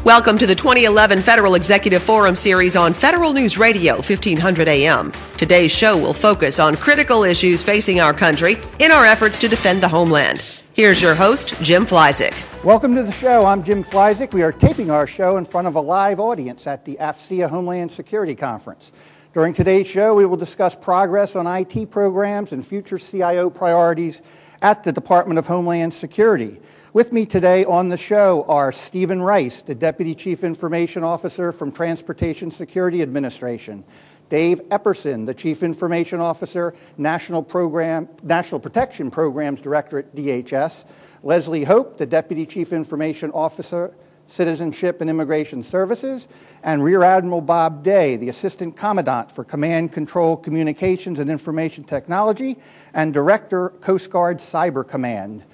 Welcome to the 2011 Federal Executive Forum series on Federal News Radio, 1500 AM. Today's show will focus on critical issues facing our country in our efforts to defend the homeland. Here's your host, Jim Flyzik. Welcome to the show. I'm Jim Flyzik. We are taping our show in front of a live audience at the AFCEA Homeland Security Conference. During today's show, we will discuss progress on IT programs and future CIO priorities at the Department of Homeland Security. With me today on the show are Stephen Rice, the Deputy Chief Information Officer from Transportation Security Administration, Dave Epperson, the Chief Information Officer, National Protection Programs Director at DHS, Leslie Hope, the Deputy Chief Information Officer, Citizenship and Immigration Services, and Rear Admiral Bob Day, the Assistant Commandant for Command, Control, Communications, and Information Technology, and Director, Coast Guard Cyber Command.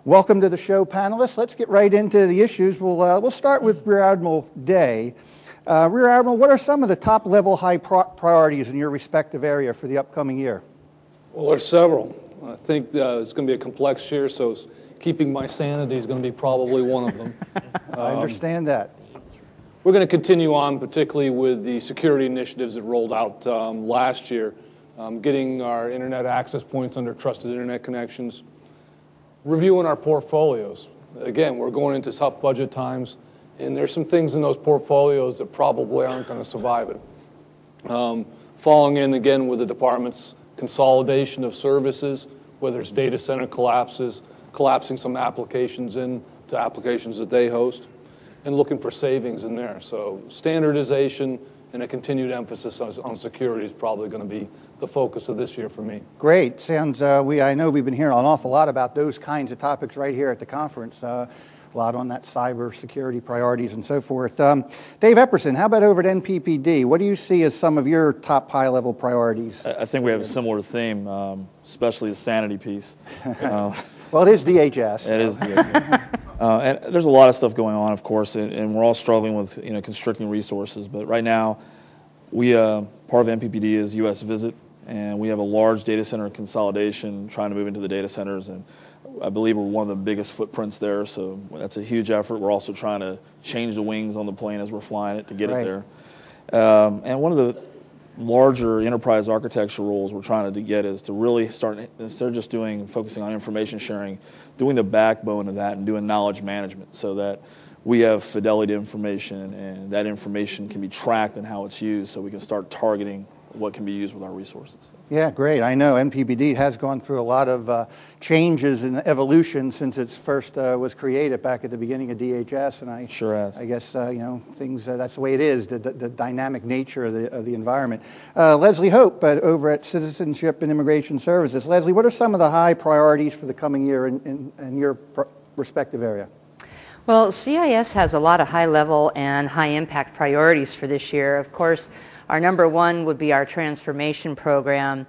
Welcome to the show, panelists. Let's get right into the issues. We'll start with Rear Admiral Day. Rear Admiral, what are some of the top-level high priorities in your respective area for the upcoming year? Well, there's several. I think it's going to be a complex year, so keeping my sanity is going to be probably one of them. I understand that. We're going to continue on, particularly with the security initiatives that rolled out last year, getting our internet access points under trusted internet connections, reviewing our portfolios. Again, we're going into tough budget times, and there's some things in those portfolios that probably aren't going to survive it. Falling in again with the department's consolidation of services, whether it's data center collapses, collapsing some applications into applications that they host, and looking for savings in there. So standardization and a continued emphasis on security is probably going to be the focus of this year for me. Great. Sounds, I know we've been hearing an awful lot about those kinds of topics right here at the conference. A lot on that cyber security priorities and so forth. Dave Epperson, how about over at NPPD? What do you see as some of your top high-level priorities? I think we have a similar theme, especially the sanity piece. Well, it is DHS. It is DHS. And there's a lot of stuff going on, of course, and we're all struggling with constricting resources. But right now, part of NPPD is U.S. Visit, and we have a large data center consolidation trying to move into the data centers, and I believe we're one of the biggest footprints there, so that's a huge effort. We're also trying to change the wings on the plane as we're flying it to get it there. And one of the larger enterprise architecture roles we're trying to get is to really start, instead of just focusing on information sharing, doing the backbone of that and doing knowledge management so that we have fidelity to information and that information can be tracked and how it's used so we can start targeting what can be used with our resources. Yeah, great. I know NPPD has gone through a lot of changes and evolution since it first was created back at the beginning of DHS, and I sure has. I guess things that's the way it is, the dynamic nature of the environment. Leslie Hope, over at Citizenship and Immigration Services. Leslie, what are some of the high priorities for the coming year in your respective area? Well, CIS has a lot of high-level and high-impact priorities for this year. Of course, our number one would be our transformation program.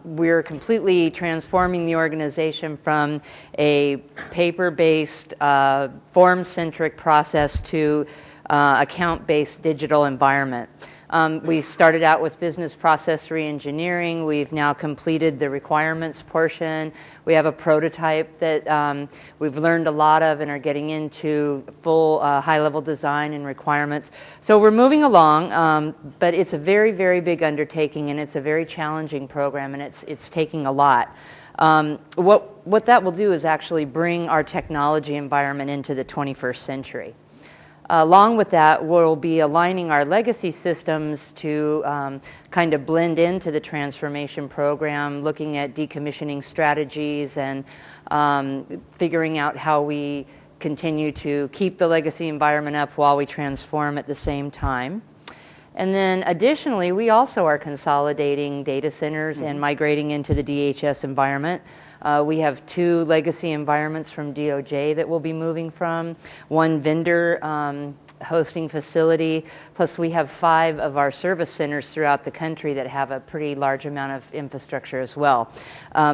We're completely transforming the organization from a paper-based, form-centric process to account-based digital environment. We started out with business process reengineering. We've now completed the requirements portion. We have a prototype that we've learned a lot of and are getting into full high-level design and requirements. So we're moving along, but it's a very, very big undertaking, and it's a very challenging program, and it's taking a lot. What that will do is actually bring our technology environment into the 21st century. Along with that, we'll be aligning our legacy systems to kind of blend into the transformation program, looking at decommissioning strategies and figuring out how we continue to keep the legacy environment up while we transform at the same time. And then additionally, we also are consolidating data centers and migrating into the DHS environment. We have 2 legacy environments from DOJ that we'll be moving from, 1 vendor hosting facility, plus we have 5 of our service centers throughout the country that have a pretty large amount of infrastructure as well.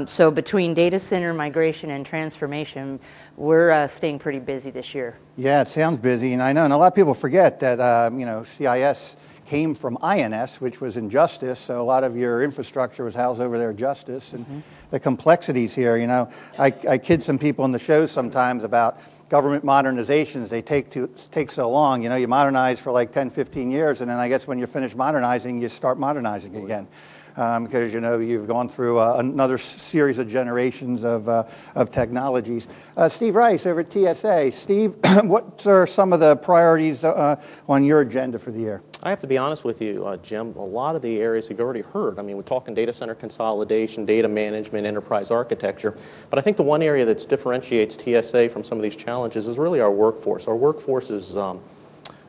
So between data center migration and transformation, we're staying pretty busy this year. Yeah, it sounds busy, and I know, and a lot of people forget that CIS came from INS, which was in Justice, so a lot of your infrastructure was housed over there at Justice, and the complexities here, I kid some people in the show sometimes about government modernizations, they take so long. You know, you modernize for like 10, 15 years, and then I guess when you're finished modernizing, you start modernizing again. Because, you know, you've gone through another series of generations of technologies. Steve Rice over at TSA. Steve, what are some of the priorities on your agenda for the year? I have to be honest with you, Jim, a lot of the areas you've already heard. I mean, we're talking data center consolidation, data management, enterprise architecture. But I think the one area that differentiates TSA from some of these challenges is really our workforce. Our workforce is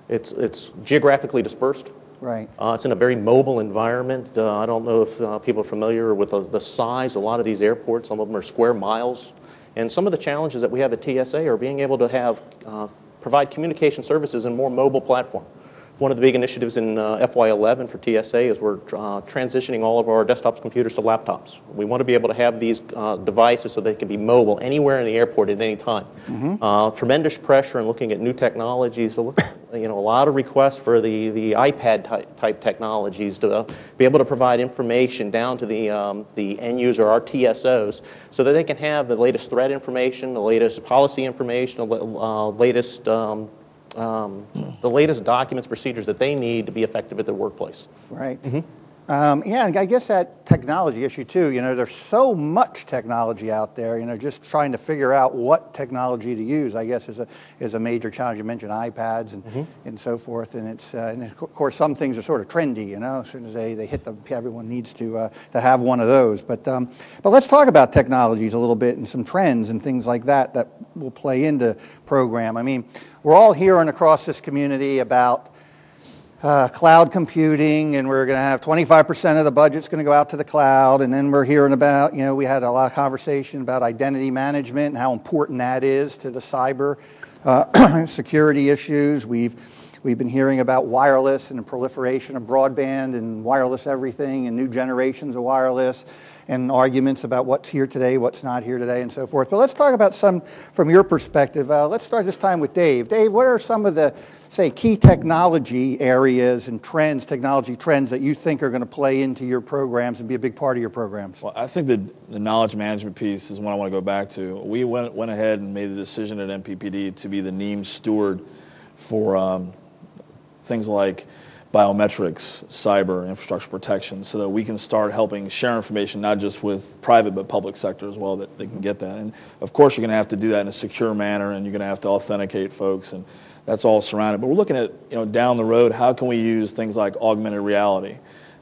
it's geographically dispersed. Right. It's in a very mobile environment. I don't know if people are familiar with the size. A lot of these airports, some of them are square miles. And some of the challenges that we have at TSA are being able to have provide communication services in a more mobile platform. One of the big initiatives in FY11 for TSA is we're transitioning all of our desktop computers to laptops. We want to be able to have these devices so they can be mobile anywhere in the airport at any time. Mm-hmm. Tremendous pressure in looking at new technologies. You know, a lot of requests for the iPad type technologies to be able to provide information down to the end user, our TSOs, so that they can have the latest threat information, the latest policy information, the latest documents, procedures that they need to be effective at their workplace. Right. Mm-hmm. Yeah, and I guess that technology issue too, you know, there's so much technology out there, you know, just trying to figure out what technology to use, I guess, is a major challenge. You mentioned iPads and, mm-hmm. and so forth, and it's, and of course, some things are sort of trendy, you know, as soon as they hit them, everyone needs to have one of those. But let's talk about technologies a little bit and some trends and things like that will play into program. I mean, we're all hearing across this community about cloud computing, and we're going to have 25% of the budget's going to go out to the cloud, and then we're hearing about, you know, we had a lot of conversation about identity management and how important that is to the cyber security issues. We've been hearing about wireless and the proliferation of broadband and wireless everything and new generations of wireless and arguments about what's here today, what's not here today, and so forth. But let's talk about some from your perspective. Let's start this time with Dave. Dave, what are some of the, say, key technology areas and trends, technology trends that you think are going to play into your programs and be a big part of your programs? Well, I think the knowledge management piece is one I want to go back to. We went ahead and made the decision at NPPD to be the NEAM steward for things like biometrics, cyber, infrastructure protection, so that we can start helping share information not just with private but public sector as well, that they can get that. And of course, you're going to have to do that in a secure manner, and you're going to have to authenticate folks, and that's all surrounded. But we're looking at, you know, down the road, how can we use things like augmented reality,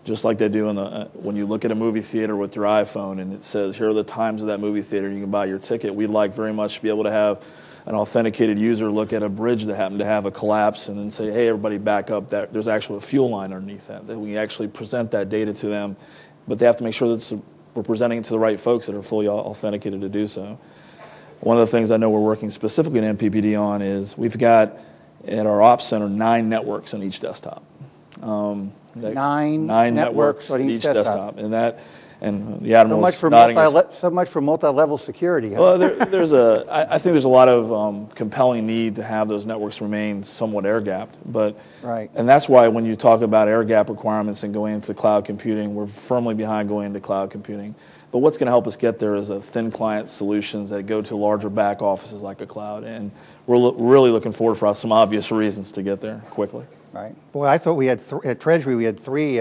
just like they do in when you look at a movie theater with your iPhone and it says, here are the times of that movie theater, you can buy your ticket. We'd like very much to be able to have an authenticated user look at a bridge that happened to have a collapse and then say, hey, everybody back up, that there's actually a fuel line underneath that we actually present that data to them, but they have to make sure that we're presenting it to the right folks that are fully authenticated to do so. One of the things I know we're working specifically at NPPD on is we've got at our ops center 9 networks on each desktop. 9 networks on each desktop. And the Admiral's so much for multi-level security. Huh? Well, I think there's a lot of compelling need to have those networks remain somewhat air-gapped. But, right. And that's why when you talk about air-gap requirements and going into cloud computing, we're firmly behind going into cloud computing. But what's going to help us get there is a thin client solutions that go to larger back offices like a cloud. And we're really looking forward for some obvious reasons to get there quickly. Right. Boy, I thought we had at Treasury we had three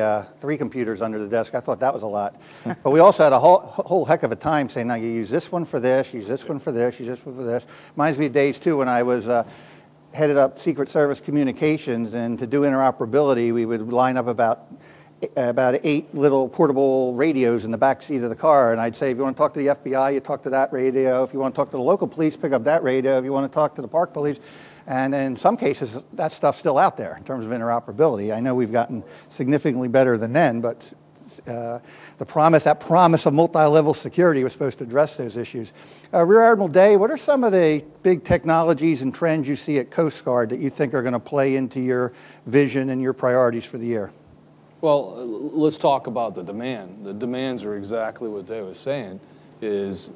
computers under the desk. I thought that was a lot. But we also had a whole heck of a time saying, now you use this one for this, use this one for this, use this one for this. Reminds me of days too when I was headed up Secret Service communications, and to do interoperability, we would line up about 8 little portable radios in the back seat of the car, and I'd say, if you want to talk to the FBI, you talk to that radio. If you want to talk to the local police, pick up that radio. If you want to talk to the park police. And in some cases, that stuff's still out there in terms of interoperability. I know we've gotten significantly better than then, but that promise of multi-level security was supposed to address those issues. Rear Admiral Day, what are some of the big technologies and trends you see at Coast Guard that you think are going to play into your vision and your priorities for the year? Well, let's talk about the demand. The demands are exactly what Dave was saying, is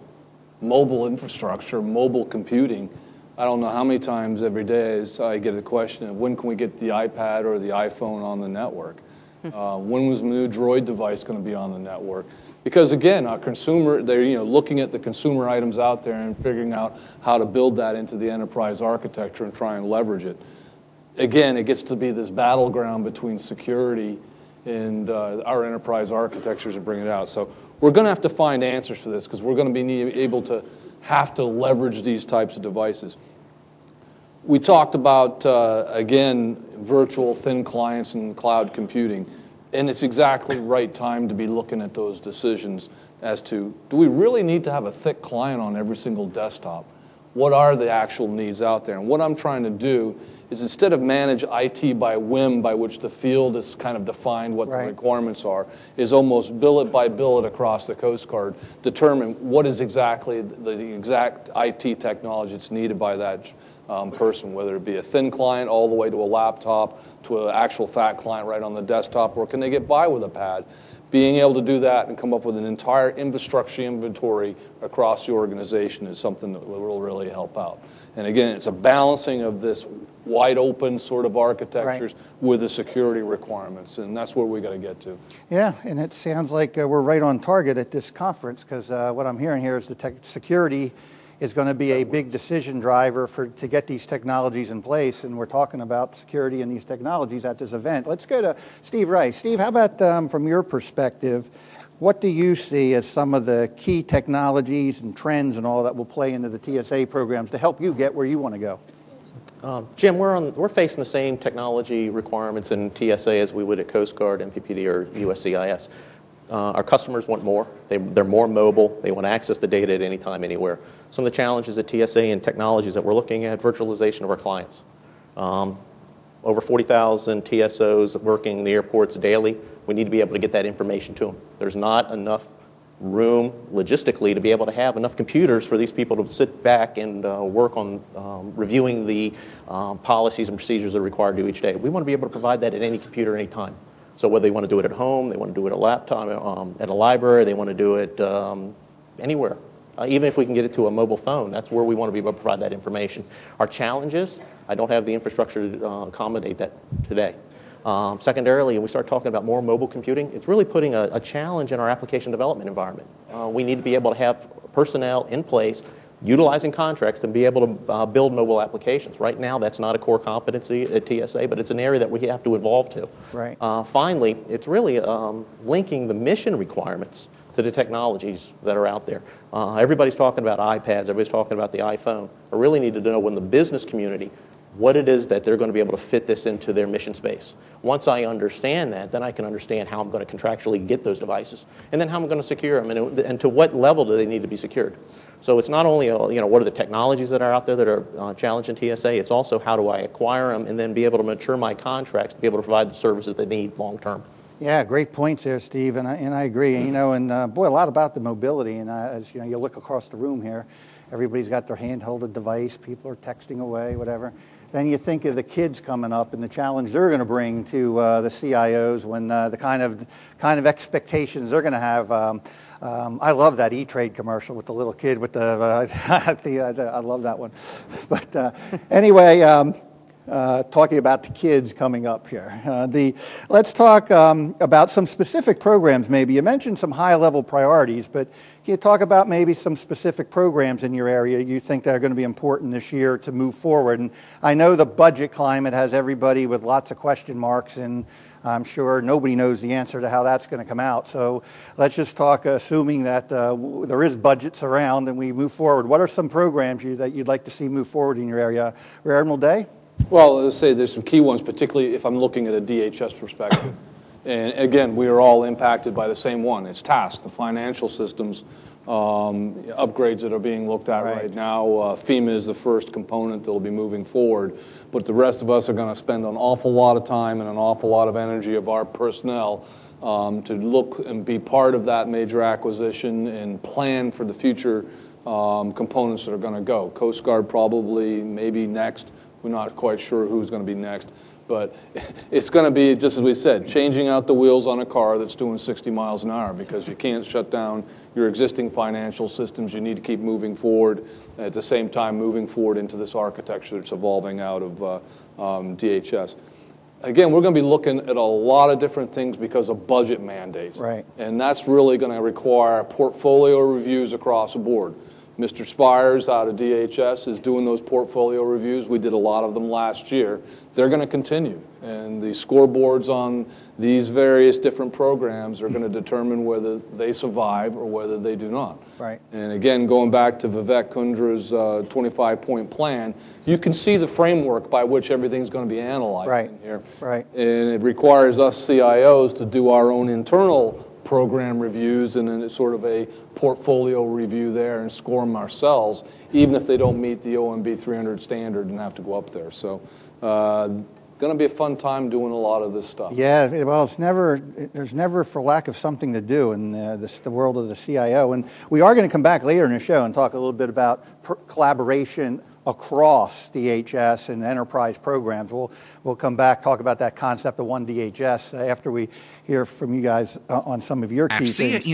mobile infrastructure, mobile computing. I don't know how many times every day I get a question of when can we get the iPad or the iPhone on the network? When was the new Droid device going to be on the network? Because again, our consumer, they're looking at the consumer items out there and figuring out how to build that into the enterprise architecture and try and leverage it. Again, it gets to be this battleground between security and our enterprise architectures and bring it out. So we're going to have to find answers for this because we're going to be able to have to leverage these types of devices. We talked about, again, virtual thin clients and cloud computing. And it's exactly right time to be looking at those decisions as to, do we really need to have a thick client on every single desktop? What are the actual needs out there? And what I'm trying to do is instead of manage IT by whim, by which the field has kind of defined what the requirements are, is almost billet by billet across the Coast Guard, determine what is exactly the exact IT technology that's needed by that person, whether it be a thin client all the way to a laptop, to an actual fat client right on the desktop, or can they get by with a pad? Being able to do that and come up with an entire infrastructure inventory across the organization is something that will really help out. And again, it's a balancing of this wide open sort of architectures with the security requirements, and that's where we got to get to. Yeah, and it sounds like we're right on target at this conference, because what I'm hearing here is the security is going to be a big decision driver to get these technologies in place, and we're talking about security and these technologies at this event. Let's go to Steve Rice. Steve, how about from your perspective, what do you see as some of the key technologies and trends and all that will play into the TSA programs to help you get where you want to go? Jim, we're facing the same technology requirements in TSA as we would at Coast Guard, NPPD, or USCIS. Our customers want more. They're more mobile. They want to access the data at any time, anywhere. Some of the challenges at TSA and technologies that we're looking at, virtualization of our clients. Over 40,000 TSOs working in the airports daily. We need to be able to get that information to them. There's not enough room logistically to be able to have enough computers for these people to sit back and work on reviewing the policies and procedures that are required to do each day. We want to be able to provide that at any computer, any time. So whether they want to do it at home, they want to do it at a laptop, at a library, they want to do it anywhere. Even if we can get it to a mobile phone, that's where we want to be able to provide that information. Our challenge is, I don't have the infrastructure to accommodate that today. Secondarily, we start talking about more mobile computing, it's really putting a challenge in our application development environment. We need to be able to have personnel in place utilizing contracts to be able to build mobile applications. Right now, that's not a core competency at TSA, but it's an area that we have to evolve to. Right. Finally, it's really linking the mission requirements to the technologies that are out there. Everybody's talking about iPads, everybody's talking about the iPhone. I really need to know when the business community what it is that they're going to be able to fit this into their mission space. Once I understand that, then I can understand how I'm going to contractually get those devices, and then how I'm going to secure them, and to what level do they need to be secured. So it's not only what are the technologies that are out there that are challenging TSA, it's also how do I acquire them and then be able to mature my contracts to be able to provide the services they need long term. Yeah, great points there, Steve, and I agree. And boy, a lot about the mobility, and as you look across the room here, everybody's got their handheld device, people are texting away, whatever. Then you think of the kids coming up and the challenge they're going to bring to the CIOs when the kind of expectations they're going to have. I love that E-Trade commercial with the little kid with the, I love that one. But anyway, talking about the kids coming up here. Let's talk about some specific programs maybe. You mentioned some high-level priorities, but can you talk about maybe some specific programs in your area you think that are going to be important this year to move forward? And I know the budget climate has everybody with lots of question marks, and I'm sure nobody knows the answer to how that's going to come out. So let's just talk, assuming that there is budgets around and we move forward. What are some programs that you'd like to see move forward in your area? Admiral Day? Well, let's say there's some key ones, particularly if I'm looking at a DHS perspective. And again, we are all impacted by the same one. It's TASK, the financial systems upgrades that are being looked at right now. FEMA is the first component that will be moving forward. But the rest of us are going to spend an awful lot of time and an awful lot of energy of our personnel to look and be part of that major acquisition and plan for the future components that are going to go. Coast Guard probably, maybe next. We're not quite sure who's going to be next. But it's going to be, just as we said, changing out the wheels on a car that's doing 60 miles an hour because you can't shut down your existing financial systems. You need to keep moving forward, at the same time moving forward into this architecture that's evolving out of DHS. Again, we're going to be looking at a lot of different things because of budget mandates. Right. And that's really going to require portfolio reviews across the board. Mr. Spires out of DHS is doing those portfolio reviews. We did a lot of them last year. They're going to continue. And the scoreboards on these various different programs are going to determine whether they survive or whether they do not. Right. And again, going back to Vivek Kundra's 25-point plan, you can see the framework by which everything's going to be analyzed in here. Right. And it requires us CIOs to do our own internal program reviews, and then it's sort of a portfolio review there and score them ourselves, even if they don't meet the OMB 300 standard and have to go up there. So going to be a fun time doing a lot of this stuff. Yeah, well, there's never for lack of something to do in the world of the CIO. And we are going to come back later in the show and talk a little bit about collaboration across DHS and enterprise programs. We'll come back, talk about that concept of one DHS after we hear from you guys on some of your key things.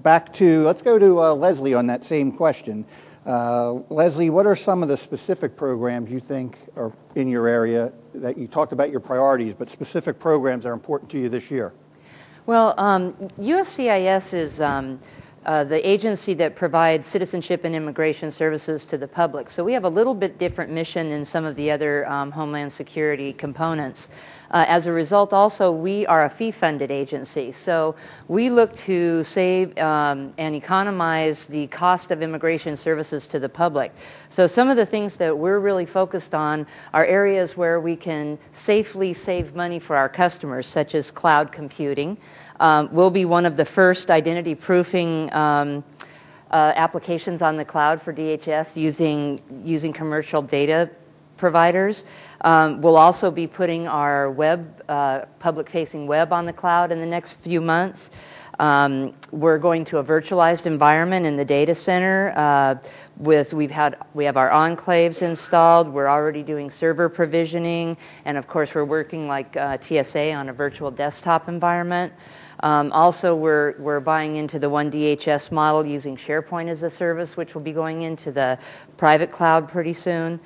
Let's go to Leslie on that same question. Leslie, what are some of the specific programs you think are in your area that you talked about your priorities, but specific programs that are important to you this year? Well, USCIS is the agency that provides citizenship and immigration services to the public. So we have a little bit different mission than some of the other Homeland Security components. As a result, also, we are a fee-funded agency. So we look to save and economize the cost of immigration services to the public. So some of the things that we're really focused on are areas where we can safely save money for our customers, such as cloud computing. We'll be one of the first identity proofing applications on the cloud for DHS using commercial data providers. We'll also be putting our public-facing web on the cloud in the next few months. We're going to a virtualized environment in the data center. We have our enclaves installed. We're already doing server provisioning, and of course we're working like TSA on a virtual desktop environment. Also, we're buying into the one DHS model using SharePoint as a service, which will be going into the private cloud pretty soon.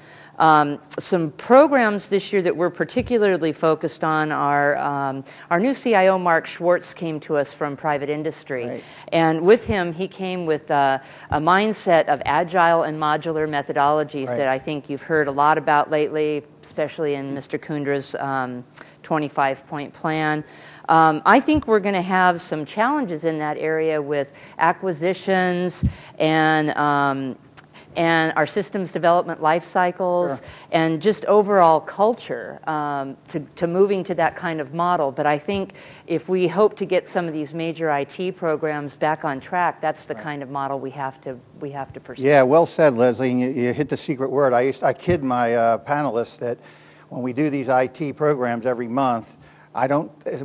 Some programs this year that we're particularly focused on are our new CIO, Mark Schwartz, came to us from private industry. Right. And with him, he came with a mindset of agile and modular methodologies that I think you've heard a lot about lately, especially in Mr. Kundra's 25-point plan. I think we're going to have some challenges in that area with acquisitions and our systems development life cycles and just overall culture to moving to that kind of model. But I think if we hope to get some of these major IT programs back on track, that's the kind of model we have to pursue. Yeah, well said, Leslie. And you hit the secret word. I kid my panelists that when we do these IT programs every month,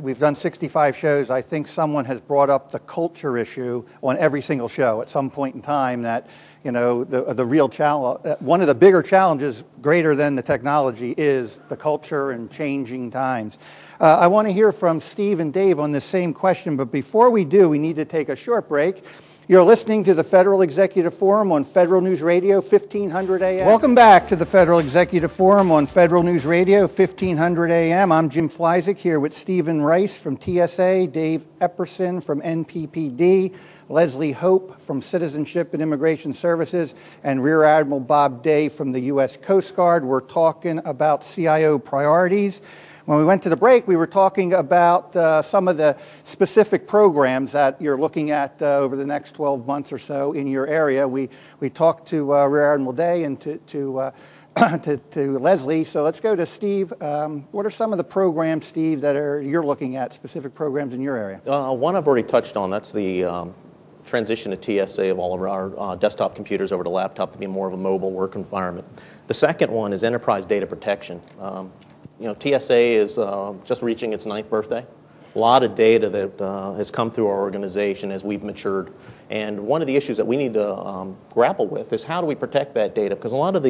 we've done 65 shows. I think someone has brought up the culture issue on every single show at some point in time that, you know, the real challenge, one of the bigger challenges greater than the technology is the culture and changing times. I want to hear from Steve and Dave on this same question, but before we do, we need to take a short break. You're listening to the Federal Executive Forum on Federal News Radio, 1500 AM. Welcome back to the Federal Executive Forum on Federal News Radio, 1500 AM. I'm Jim Flyzik here with Stephen Rice from TSA, Dave Epperson from NPPD, Leslie Hope from Citizenship and Immigration Services, and Rear Admiral Bob Day from the U.S. Coast Guard. We're talking about CIO priorities. When we went to the break, we were talking about some of the specific programs that you're looking at over the next 12 months or so in your area. We talked to Rear Admiral Day and to Leslie. So let's go to Steve. What are some of the programs, Steve, that you're looking at, specific programs in your area? One I've already touched on. That's the transition to TSA of all of our desktop computers over to laptop to be more of a mobile work environment. The second one is enterprise data protection. You know, TSA is just reaching its 9th birthday. A lot of data that has come through our organization as we've matured. And one of the issues that we need to grapple with is how do we protect that data? Because a lot of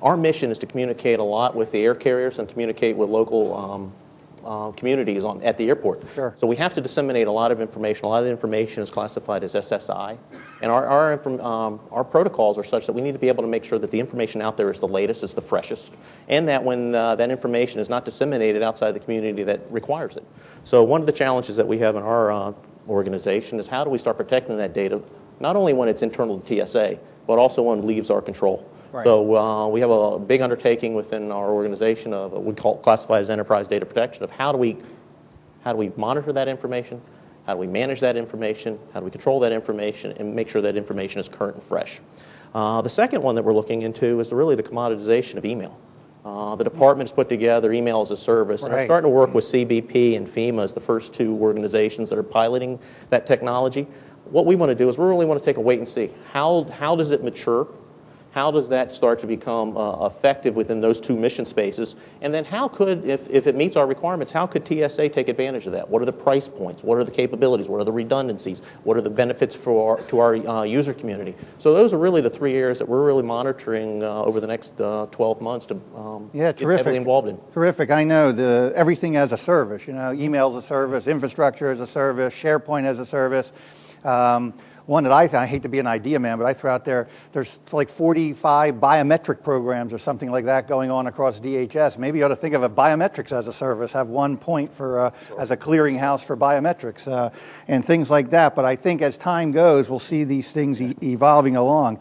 our mission is to communicate a lot with the air carriers and communicate with local communities at the airport. Sure. So we have to disseminate a lot of information. A lot of the information is classified as SSI. And our protocols are such that we need to be able to make sure that the information out there is the latest, is the freshest, and that when that information is not disseminated outside the community that requires it. So one of the challenges that we have in our organization is how do we start protecting that data, not only when it's internal to TSA, but also when it leaves our control. Right. So we have a big undertaking within our organization of what we classify as enterprise data protection of how do we monitor that information, how do we manage that information, how do we control that information, and make sure that information is current and fresh. The second one that we're looking into is really the commoditization of email. The department has put together email as a service, and we're starting to work with CBP and FEMA as the first two organizations that are piloting that technology. What we want to do is we really want to take a wait and see. How does it mature? How does that start to become effective within those two mission spaces? And then how could, if it meets our requirements, how could TSA take advantage of that? What are the price points? What are the capabilities? What are the redundancies? What are the benefits to our user community? So those are really the three areas that we're really monitoring over the next 12 months to get heavily involved in. Terrific. I know everything as a service, email as a service, infrastructure as a service, SharePoint as a service. One that I hate to be an idea man, but I throw out there's like 45 biometric programs or something like that going on across DHS. Maybe you ought to think of a biometrics as a service, have one point for as a clearinghouse for biometrics and things like that. But I think as time goes, we'll see these things evolving along.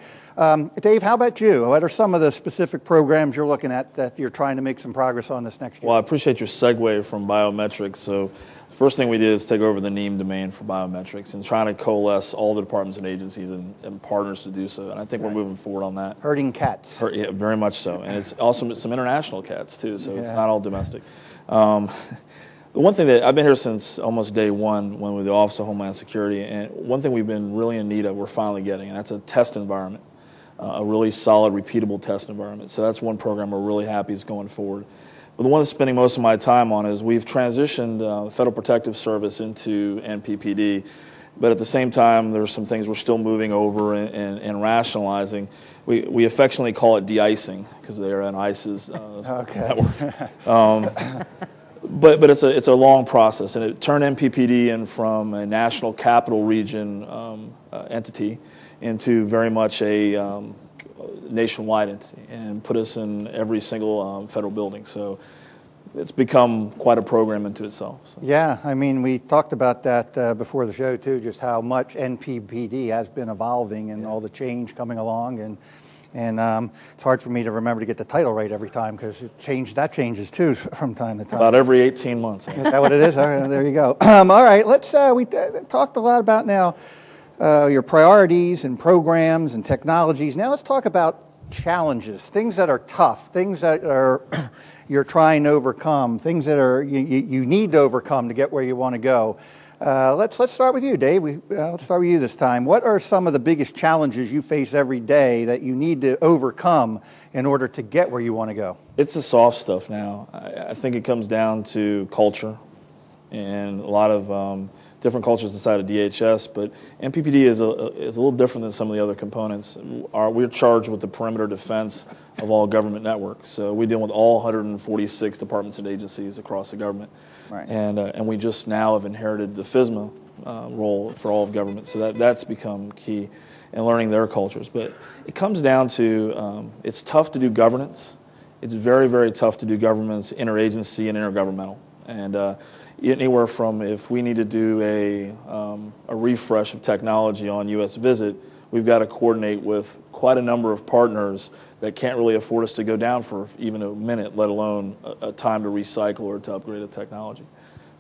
Dave, how about you? What are some of the specific programs you're looking at that you're trying to make some progress on this next year? Well, I appreciate your segue from biometrics. So first thing we did is take over the NEAM domain for biometrics and trying to coalesce all the departments and agencies and partners to do so. And I think we're moving forward on that. Herding cats. Yeah, very much so. And it's also some international cats too, so it's not all domestic. The one thing that I've been here since almost day one when we were the Office of Homeland Security, and one thing we've been really in need of, we're finally getting, and that's a test environment, a really solid, repeatable test environment. So that's one program we're really happy is going forward. But the one that's spending most of my time on is we've transitioned the Federal Protective Service into NPPD, but at the same time, there's some things we're still moving over and rationalizing. We affectionately call it de-icing because they're an ICE's network. But it's a long process, and it turned NPPD in from a national capital region entity into very much a nationwide entity and put us in every single federal building. So it's become quite a program into itself. So. Yeah, I mean, we talked about that before the show too, just how much NPPD has been evolving and all the change coming along. And it's hard for me to remember to get the title right every time because that changes too from time to time. About every 18 months. Is that what it is? All right, there you go. All right, we talked a lot about now your priorities and programs and technologies. Now let's talk about challenges, things that are tough, things that are you're trying to overcome, things that are you need to overcome to get where you want to go. Let's start with you, Dave. Let's start with you this time. What are some of the biggest challenges you face every day that you need to overcome in order to get where you want to go? It's the soft stuff now. I think it comes down to culture and a lot of different cultures inside of DHS, but NPPD is a little different than some of the other components. We're charged with the perimeter defense of all government networks. So we deal with all 146 departments and agencies across the government. Right. And we just now have inherited the FISMA role for all of government. So that's become key in learning their cultures. But it comes down to it's tough to do governance. It's very, very tough to do governance interagency and intergovernmental. And anywhere from if we need to do a refresh of technology on U.S. visit, we've got to coordinate with quite a number of partners that can't really afford us to go down for even a minute, let alone a time to recycle or to upgrade a technology.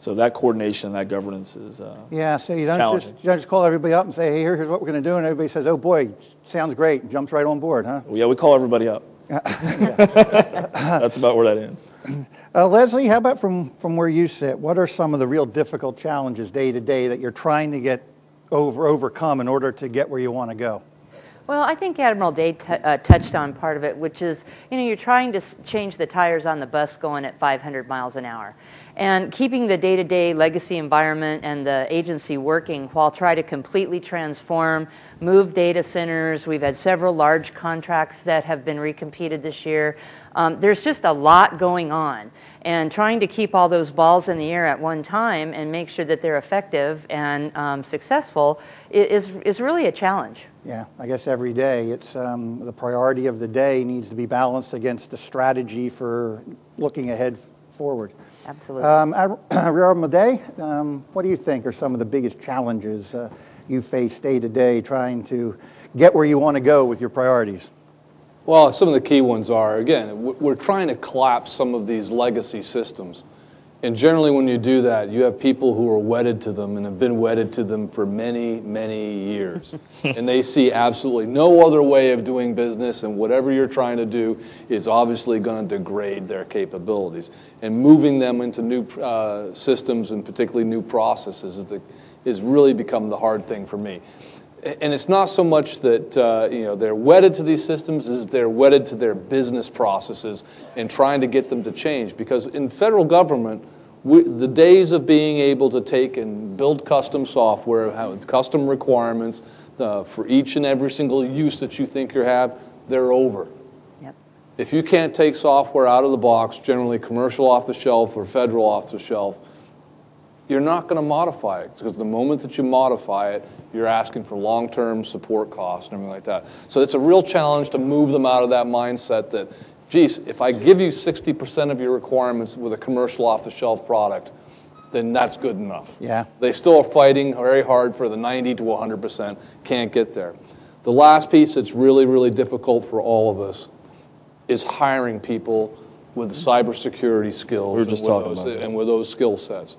So that coordination and that governance is so you don't just call everybody up and say, hey, here's what we're going to do, and everybody says, oh boy, sounds great, and jumps right on board, huh? Well, yeah, we call everybody up. That's about where that ends. Leslie, how about from where you sit? What are some of the real difficult challenges day to day that you're trying to get overcome in order to get where you want to go? Well, I think Admiral Day touched on part of it, which is, you're trying to change the tires on the bus going at 500 miles an hour. And keeping the day-to-day legacy environment and the agency working while trying to completely transform moved data centers. We've had several large contracts that have been recompeted this year. There's just a lot going on. And trying to keep all those balls in the air at one time and make sure that they're effective and successful is really a challenge. Yeah, I guess every day it's the priority of the day needs to be balanced against the strategy for looking ahead forward. Absolutely. Admiral Madej, what do you think are some of the biggest challenges you face day to day trying to get where you want to go with your priorities? Well, some of the key ones are, again, we're trying to collapse some of these legacy systems. And generally when you do that, you have people who are wedded to them and have been wedded to them for many, many years. And they see absolutely no other way of doing business, and whatever you're trying to do is obviously going to degrade their capabilities. And moving them into new systems, and particularly new processes, is really become the hard thing for me. And it's not so much that they're wedded to these systems as they're wedded to their business processes and trying to get them to change. Because in federal government, the days of being able to take and build custom software, have custom requirements for each and every single use that you think you have, they're over. Yep. If you can't take software out of the box, generally commercial off the shelf or federal off the shelf, you're not going to modify it, because the moment that you modify it, you're asking for long-term support costs and everything like that. So it's a real challenge to move them out of that mindset that, geez, if I give you 60% of your requirements with a commercial off-the-shelf product, then that's good enough. Yeah. They still are fighting very hard for the 90 to 100%, can't get there. The last piece that's really, really difficult for all of us is hiring people with cybersecurity skills. We were just talking about that. And with those skill sets.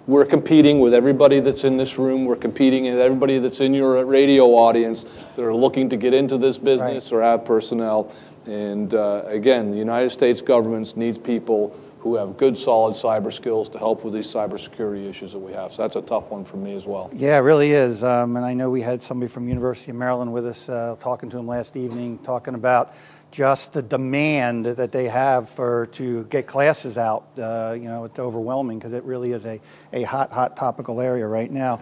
We're competing with everybody that's in this room. We're competing with everybody that's in your radio audience that are looking to get into this business or have personnel. And again, the United States government needs people who have good, solid cyber skills to help with these cybersecurity issues that we have. So that's a tough one for me as well. Yeah, it really is. And I know we had somebody from University of Maryland with us talking to him last evening, talking about just the demand that they have to get classes out. It's overwhelming because it really is a hot topical area right now.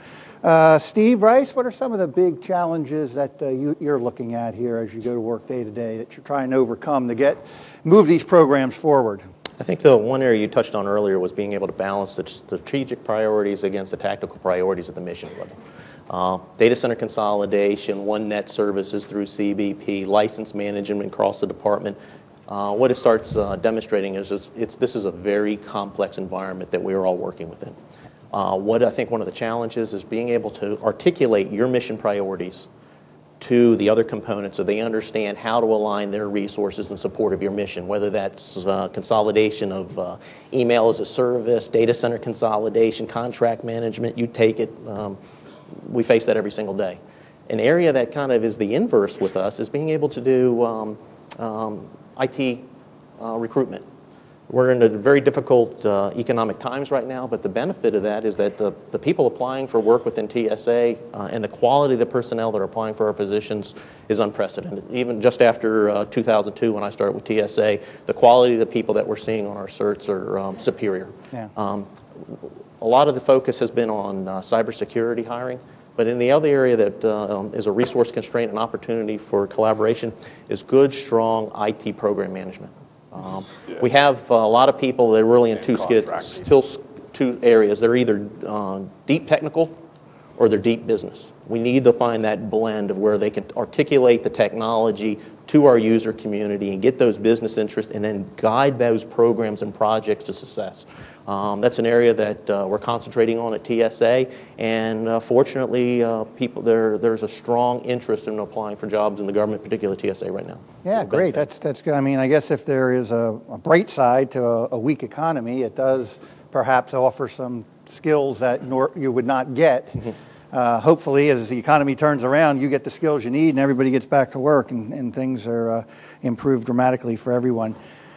Steve, Rice, what are some of the big challenges that you're looking at here as you go to work day to day that you're trying to overcome to move these programs forward? I think the one area you touched on earlier was being able to balance the strategic priorities against the tactical priorities at the mission level. Data center consolidation, one net services through CBP, license management across the department. What it starts demonstrating is this is a very complex environment that we are all working within. What I think one of the challenges is being able to articulate your mission priorities to the other components so they understand how to align their resources in support of your mission, whether that's consolidation of email as a service, data center consolidation, contract management, you take it. We face that every single day. An area that kind of is the inverse with us is being able to do IT recruitment. We're in a very difficult economic times right now, but the benefit of that is that the people applying for work within TSA and the quality of the personnel that are applying for our positions is unprecedented. Even just after 2002, when I started with TSA, the quality of the people that we're seeing on our certs are superior. Yeah. A lot of the focus has been on cybersecurity hiring, but in the other area that is a resource constraint and opportunity for collaboration is good, strong IT program management. We have a lot of people that are really in two areas. They're either deep technical or they're deep business. We need to find that blend of where they can articulate the technology to our user community and get those business interests and then guide those programs and projects to success. That's an area that we're concentrating on at TSA, and fortunately, there's a strong interest in applying for jobs in the government, particularly TSA right now. Yeah, great. That's good. I mean, I guess if there is a bright side to a weak economy, it does perhaps offer some skills that you would not get. Hopefully, as the economy turns around, you get the skills you need and everybody gets back to work and things are improved dramatically for everyone.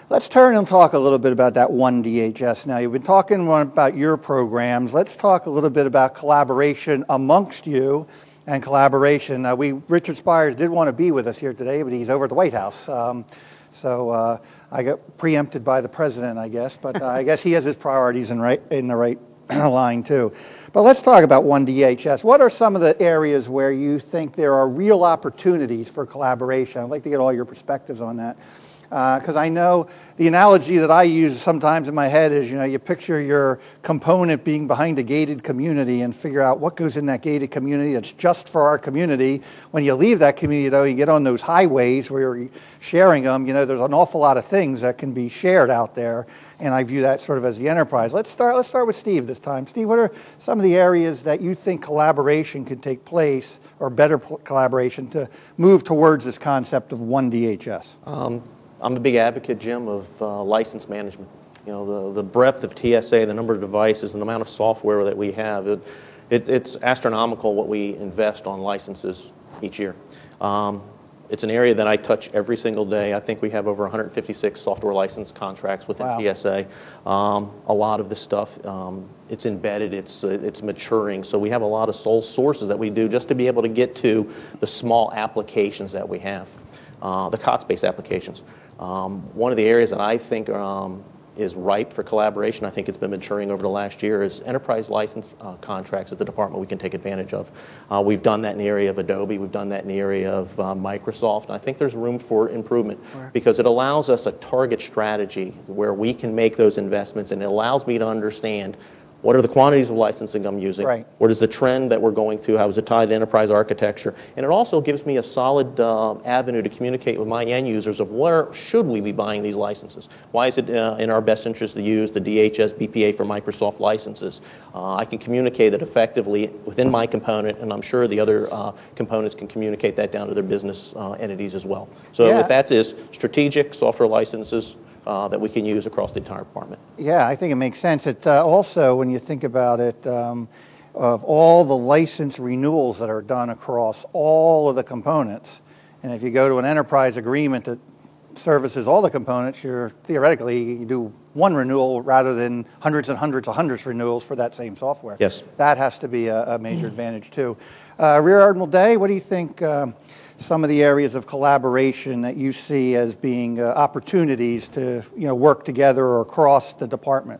Let's turn and talk a little bit about that one DHS. Now, you've been talking about your programs. Let's talk a little bit about collaboration amongst you and collaboration. Richard Spires did want to be with us here today, but he's over at the White House. So I got preempted by the president, I guess. But I guess he has his priorities in the right line too. But let's talk about One DHS. What are some of the areas where you think there are real opportunities for collaboration? I'd like to get all your perspectives on that. Because I know the analogy that I use sometimes in my head is, you picture your component being behind a gated community and figure out what goes in that gated community that's just for our community. When you leave that community, though, you get on those highways where you're sharing them. There's an awful lot of things that can be shared out there, and I view that sort of as the enterprise. Let's start with Steve this time. Steve, what are some of the areas that you think collaboration could take place, or better collaboration, to move towards this concept of One DHS? I'm a big advocate, Jim, of license management. The breadth of TSA, the number of devices, and the amount of software that we have, it's astronomical what we invest on licenses each year. It's an area that I touch every single day. I think we have over 156 software license contracts within TSA. A lot of this stuff, it's embedded, it's maturing, so we have a lot of sole sources that we do just to be able to get to the small applications that we have, the COTS-based applications. One of the areas that I think is ripe for collaboration, I think it's been maturing over the last year, is enterprise license contracts at the department we can take advantage of. We've done that in the area of Adobe, we've done that in the area of Microsoft, and I think there's room for improvement because it allows us a target strategy where we can make those investments, and it allows me to understand what are the quantities of licensing I'm using? Right. What is the trend that we're going through? How is it tied to enterprise architecture? And it also gives me a solid avenue to communicate with my end users of where should we be buying these licenses? Why is it in our best interest to use the DHS BPA for Microsoft licenses? I can communicate that effectively within my component, and I'm sure the other components can communicate that down to their business entities as well. So if that is strategic software licenses, that we can use across the entire department. Yeah, I think it makes sense. It also, when you think about it, of all the license renewals that are done across all of the components, and if you go to an enterprise agreement that services all the components, theoretically you do one renewal rather than hundreds and hundreds of renewals for that same software. Yes. That has to be a major advantage too. Rear Admiral Day, what do you think some of the areas of collaboration that you see as being opportunities to work together or across the department?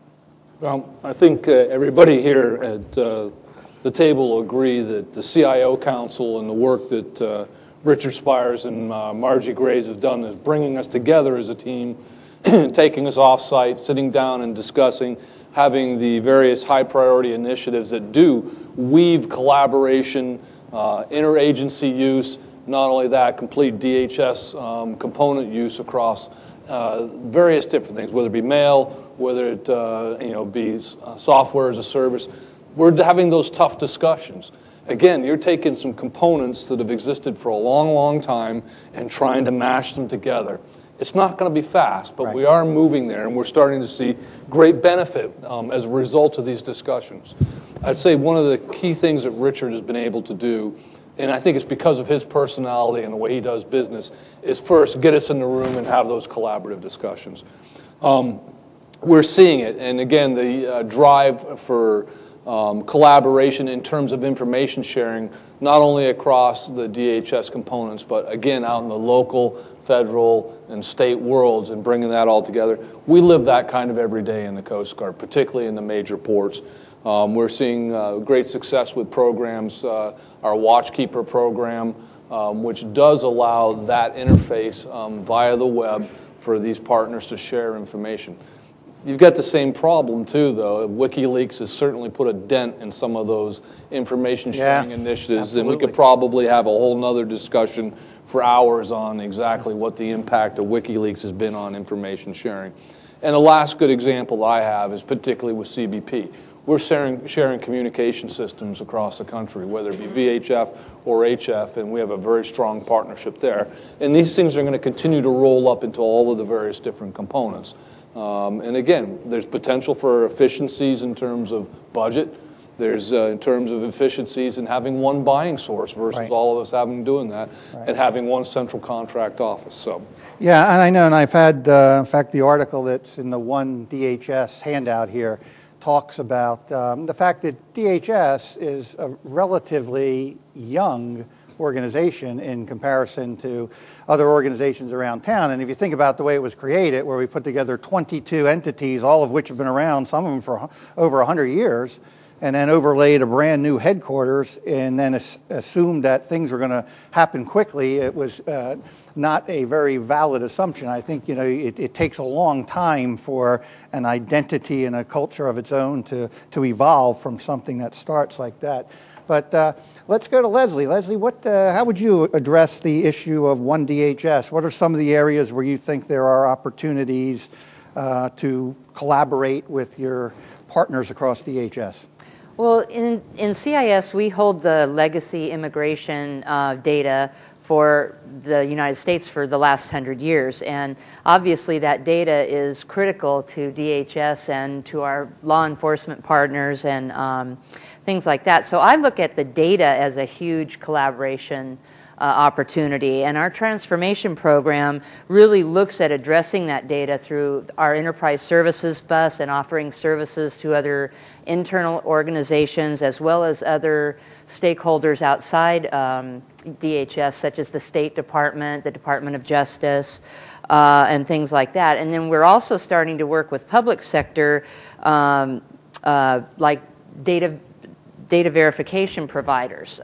Well, I think everybody here at the table will agree that the CIO Council and the work that Richard Spires and Margie Graves have done is bringing us together as a team, taking us off-site, sitting down and discussing, having the various high-priority initiatives that do weave collaboration, interagency use, not only that, complete DHS component use across various different things, whether it be mail, whether it be software as a service. We're having those tough discussions. Again, you're taking some components that have existed for a long, long time and trying to mash them together. It's not going to be fast, but we are moving there, and we're starting to see great benefit as a result of these discussions. I'd say one of the key things that Richard has been able to do, and I think it's because of his personality and the way he does business, is first get us in the room and have those collaborative discussions. We're seeing it, and again, the drive for collaboration in terms of information sharing, not only across the DHS components, but again, out in the local, federal, and state worlds, and bringing that all together. We live that kind of every day in the Coast Guard, particularly in the major ports. We're seeing great success with programs, our Watchkeeper program, which does allow that interface via the web for these partners to share information. You've got the same problem too, though. WikiLeaks has certainly put a dent in some of those information sharing initiatives, absolutely. And we could probably have a whole nother discussion for hours on exactly what the impact of WikiLeaks has been on information sharing. And the last good example that I have is particularly with CBP. We're sharing communication systems across the country, whether it be VHF or HF, and we have a very strong partnership there. And these things are going to continue to roll up into all of the various different components. And again, there's potential for efficiencies in terms of budget. There's in terms of efficiencies in having one buying source versus all of us doing that, and having one central contract office. So. Yeah, and I know, and I've had, in fact, the article that's in the One DHS handout here talks about the fact that DHS is a relatively young organization in comparison to other organizations around town. And if you think about the way it was created, where we put together 22 entities, all of which have been around, some of them for over 100 years, and then overlaid a brand new headquarters and then assumed that things were going to happen quickly, it was not a very valid assumption. I think, you know, it takes a long time for an identity and a culture of its own to evolve from something that starts like that. But let's go to Leslie. Leslie, how would you address the issue of one DHS? What are some of the areas where you think there are opportunities to collaborate with your partners across DHS? Well, in CIS, we hold the legacy immigration data for the United States for the last 100 years. And obviously that data is critical to DHS and to our law enforcement partners and things like that. So I look at the data as a huge collaboration opportunity. And our transformation program really looks at addressing that data through our enterprise services bus and offering services to other internal organizations as well as other stakeholders outside DHS, such as the State Department, the Department of Justice, and things like that. And then we're also starting to work with public sector like data verification providers.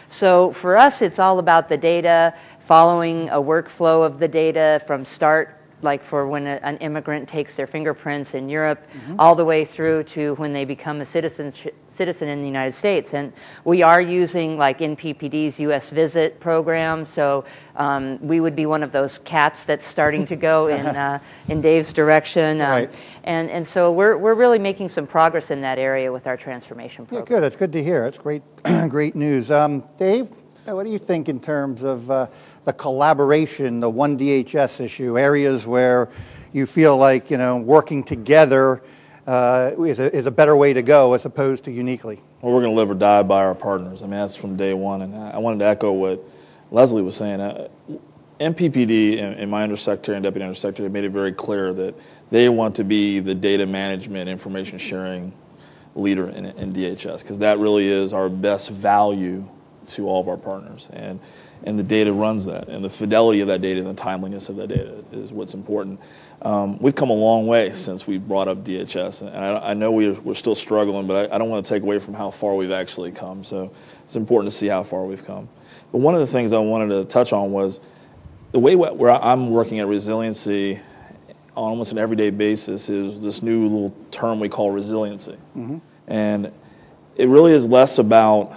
So for us, it's all about the data, following a workflow of the data from start, like for when an immigrant takes their fingerprints in Europe, all the way through to when they become a citizen in the United States. And we are using like NPPD's US Visit program, so we would be one of those cats that's starting to go in Dave's direction. Right. And so we're really making some progress in that area with our transformation program. Yeah, good. It's good to hear. It's great, great news. Dave, what do you think in terms of the collaboration, the one DHS issue, areas where you feel like, you know, working together is a better way to go as opposed to uniquely? Well, we're going to live or die by our partners. I mean, that's from day one. And I wanted to echo what Leslie was saying. NPPD and my undersecretary and deputy undersecretary made it very clear that they want to be the data management, information sharing leader in DHS, because that really is our best value to all of our partners. And the data runs that, and the fidelity of that data and the timeliness of that data is what's important. We've come a long way since we brought up DHS, and I know we're still struggling, but I don't want to take away from how far we've actually come. So it's important to see how far we've come. But one of the things I wanted to touch on was the way where I'm working at resiliency on almost an everyday basis is this new little term we call resiliency. And it really is less about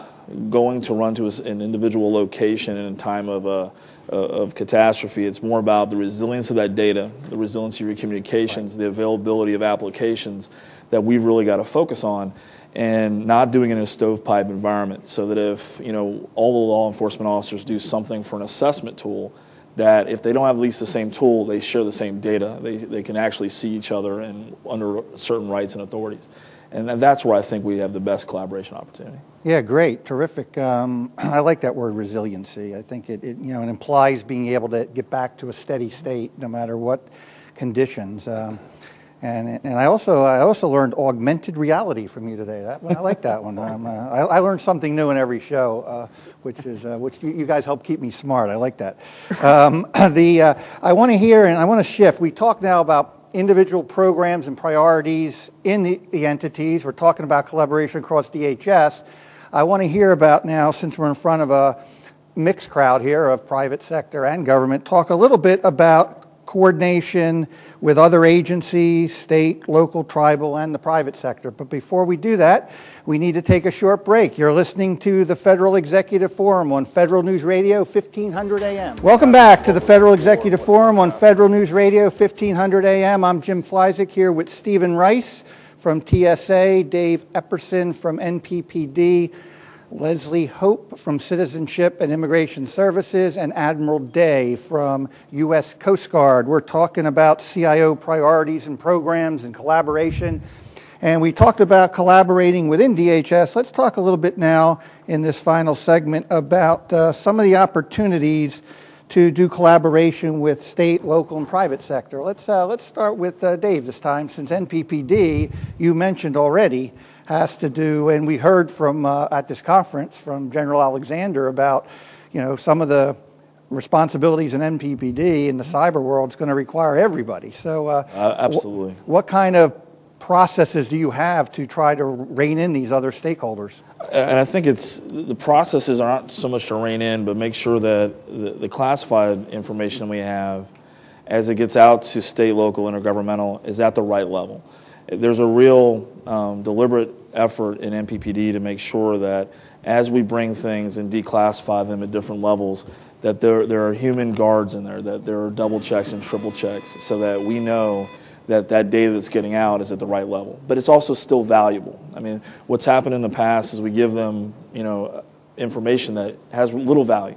going to run to an individual location in a time of catastrophe. It's more about the resilience of that data, the resiliency of your communications, the availability of applications that we've really got to focus on, and not doing it in a stovepipe environment, so that if, you know, all the law enforcement officers do something for an assessment tool, that if they don't have at least the same tool, they share the same data. They can actually see each other and under certain rights and authorities. And that's where I think we have the best collaboration opportunity. Yeah, great, terrific. I like that word resiliency. I think it implies being able to get back to a steady state no matter what conditions. And I also learned augmented reality from you today. I like that one. I learned something new in every show, which you guys help keep me smart. I like that. I want to hear and I want to shift. We talk now about individual programs and priorities in the entities. We're talking about collaboration across DHS. I want to hear about now, since we're in front of a mixed crowd here of private sector and government, talk a little bit about coordination with other agencies, state, local, tribal, and the private sector. But before we do that, we need to take a short break. You're listening to the Federal Executive Forum on Federal News Radio, 1500 AM. Welcome back to the Federal Executive Forum on Federal News Radio, 1500 AM. I'm Jim Flyzik here with Stephen Rice from TSA, Dave Epperson from NPPD, Leslie Hope from Citizenship and Immigration Services, and Admiral Day from U.S. Coast Guard. We're talking about CIO priorities and programs and collaboration. And we talked about collaborating within DHS. Let's talk a little bit now in this final segment about some of the opportunities to do collaboration with state, local, and private sector. Let's start with Dave this time, since NPPD, you mentioned already, has to do, and we heard from at this conference from General Alexander about, some of the responsibilities in NPPD in the cyber world is going to require everybody. So absolutely. What kind of processes do you have to try to rein in these other stakeholders? And I think the processes are not so much to rein in, but make sure that the classified information we have, as it gets out to state, local, intergovernmental, is at the right level. There's a real deliberate effort in NPPD to make sure that as we bring things and declassify them at different levels, that there are human guards in there, that there are double checks and triple checks, so that we know that data that's getting out is at the right level. But it's also still valuable. I mean, what's happened in the past is we give them, information that has little value.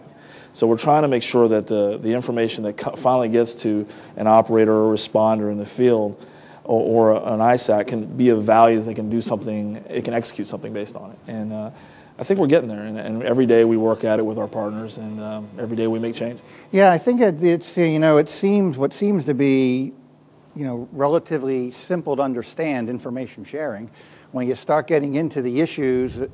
So we're trying to make sure that the information that finally gets to an operator or a responder in the field or an ISAC can be of value, they can do something, it can execute something based on it. And I think we're getting there, and every day we work at it with our partners, and every day we make change. Yeah, I think it's it seems what seems to be relatively simple to understand information sharing. When you start getting into the issues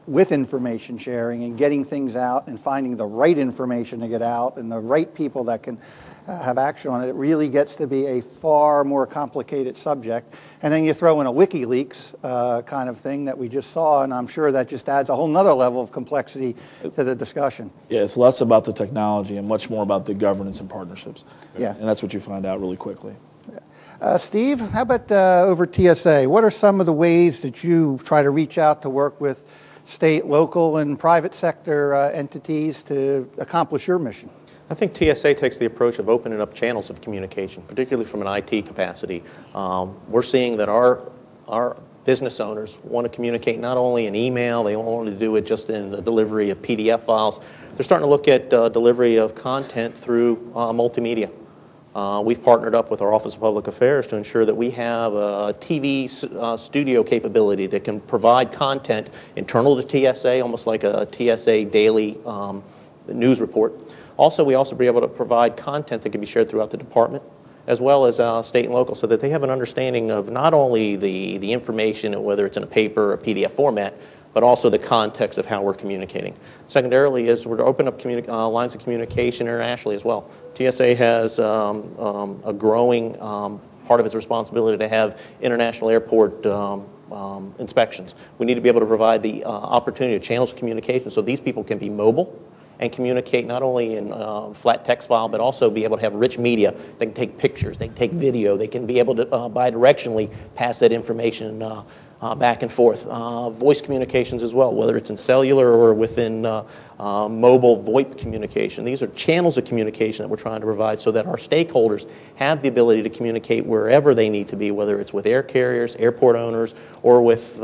with information sharing and getting things out and finding the right information to get out and the right people that can have action on it, it really gets to be a far more complicated subject. And then you throw in a WikiLeaks kind of thing that we just saw, and I'm sure that just adds a whole nother level of complexity to the discussion. Yeah, it's less about the technology and much more about the governance and partnerships. Yeah. And that's what you find out really quickly. Steve, how about over TSA? What are some of the ways that you try to reach out to work with state, local, and private sector entities to accomplish your mission? I think TSA takes the approach of opening up channels of communication, particularly from an IT capacity. We're seeing that our business owners want to communicate not only in email, they don't want to do it just in the delivery of PDF files. They're starting to look at delivery of content through multimedia. We've partnered up with our Office of Public Affairs to ensure that we have a TV studio capability that can provide content internal to TSA, almost like a TSA daily news report. Also, we also be able to provide content that can be shared throughout the department, as well as state and local, so that they have an understanding of not only the information, whether it's in a paper or a PDF format, but also the context of how we're communicating. Secondarily is we're to open up lines of communication internationally as well. TSA has a growing part of its responsibility to have international airport inspections. We need to be able to provide the opportunity of channels of communication so these people can be mobile and communicate not only in flat text file, but also be able to have rich media. They can take pictures, they can take video, they can be able to bidirectionally pass that information back and forth. Voice communications as well, whether it's in cellular or within mobile VoIP communication. These are channels of communication that we're trying to provide so that our stakeholders have the ability to communicate wherever they need to be, whether it's with air carriers, airport owners, or with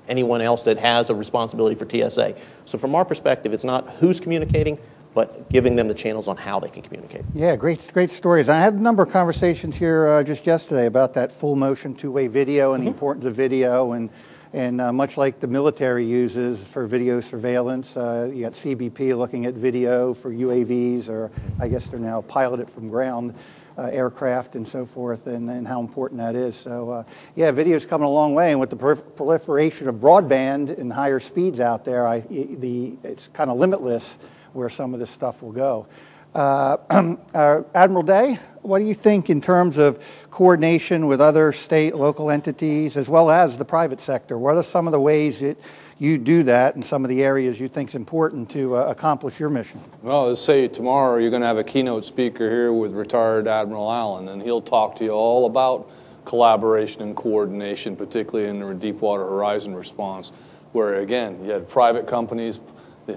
anyone else that has a responsibility for TSA. So from our perspective, it's not who's communicating, but giving them the channels on how they can communicate. Yeah, great stories. I had a number of conversations here just yesterday about that full motion two-way video and the importance of video, and much like the military uses for video surveillance, you got CBP looking at video for UAVs, or I guess they're now piloted from ground aircraft and so forth, and how important that is. So yeah, video's coming a long way, and with the proliferation of broadband and higher speeds out there, it's kind of limitless where some of this stuff will go. Admiral Day, what do you think in terms of coordination with other state, local entities, as well as the private sector? What are some of the ways that you do that and some of the areas you think is important to accomplish your mission? Well, let's say tomorrow you're going to have a keynote speaker here with retired Admiral Allen, and he'll talk to you all about collaboration and coordination, particularly in the Deepwater Horizon response, where, again, you had private companies,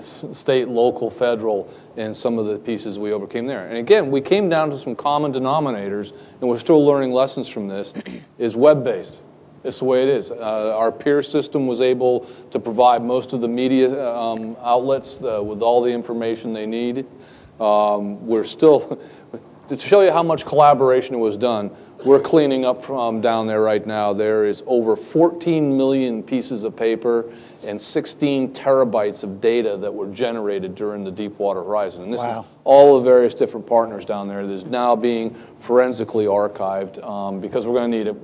state, local, federal, and some of the pieces we overcame there. And again, we came down to some common denominators, and we're still learning lessons from this, is web-based. It's the way it is. Our peer system was able to provide most of the media outlets with all the information they need. We're still, to show you how much collaboration was done, we're cleaning up from down there right now. There is over 14 million pieces of paper and 16 terabytes of data that were generated during the Deepwater Horizon. And this is all the various different partners down there that is now being forensically archived because we're going to need it.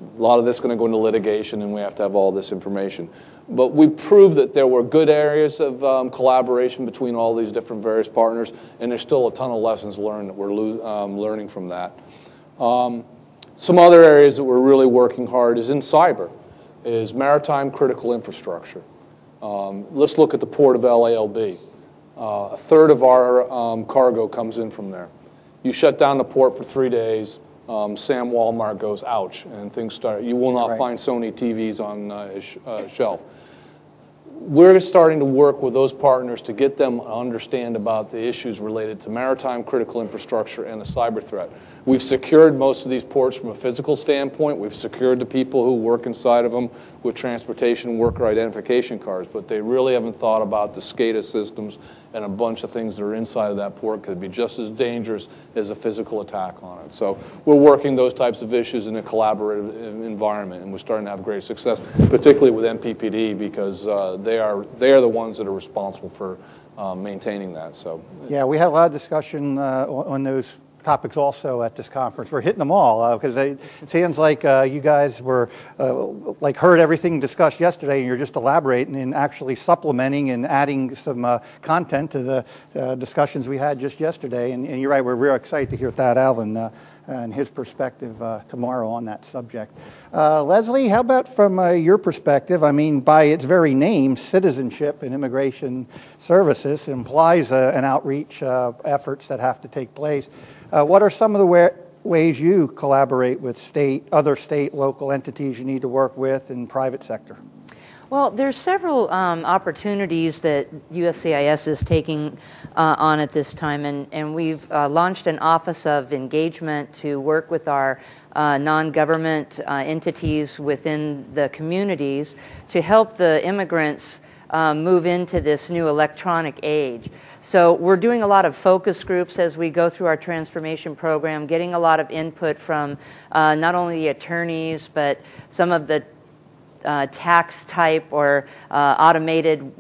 A lot of this is going to go into litigation, and we have to have all this information. But we proved that there were good areas of collaboration between all these different various partners, and there's still a ton of lessons learned that we're learning from that. Some other areas that we're really working hard is in cyber, is maritime critical infrastructure. Let's look at the port of LALB. A third of our cargo comes in from there. You shut down the port for 3 days, Sam Walmart goes, ouch, and things start. You will not find Sony TVs on his shelf. We're starting to work with those partners to get them to understand about the issues related to maritime critical infrastructure and the cyber threat. We've secured most of these ports from a physical standpoint. We've secured the people who work inside of them with transportation worker identification cards, but they really haven't thought about the SCADA systems and a bunch of things that are inside of that port could be just as dangerous as a physical attack on it. So we're working those types of issues in a collaborative environment, and we're starting to have great success, particularly with NPPD, because they are the ones that are responsible for maintaining that. So yeah, we had a lot of discussion on those topics also at this conference. We're hitting them all because it seems like you guys were like heard everything discussed yesterday, and you're just elaborating and actually supplementing and adding some content to the discussions we had just yesterday. And you're right, we're real excited to hear Thad Allen and his perspective tomorrow on that subject. Leslie, how about from your perspective? I mean, by its very name, Citizenship and Immigration Services implies an outreach efforts that have to take place. What are some of the ways you collaborate with other state, local entities you need to work with in private sector? Well, there's several opportunities that USCIS is taking on at this time, and we've launched an Office of Engagement to work with our non-government entities within the communities to help the immigrants move into this new electronic age. So we're doing a lot of focus groups as we go through our transformation program, getting a lot of input from not only the attorneys, but some of the tax type or automated,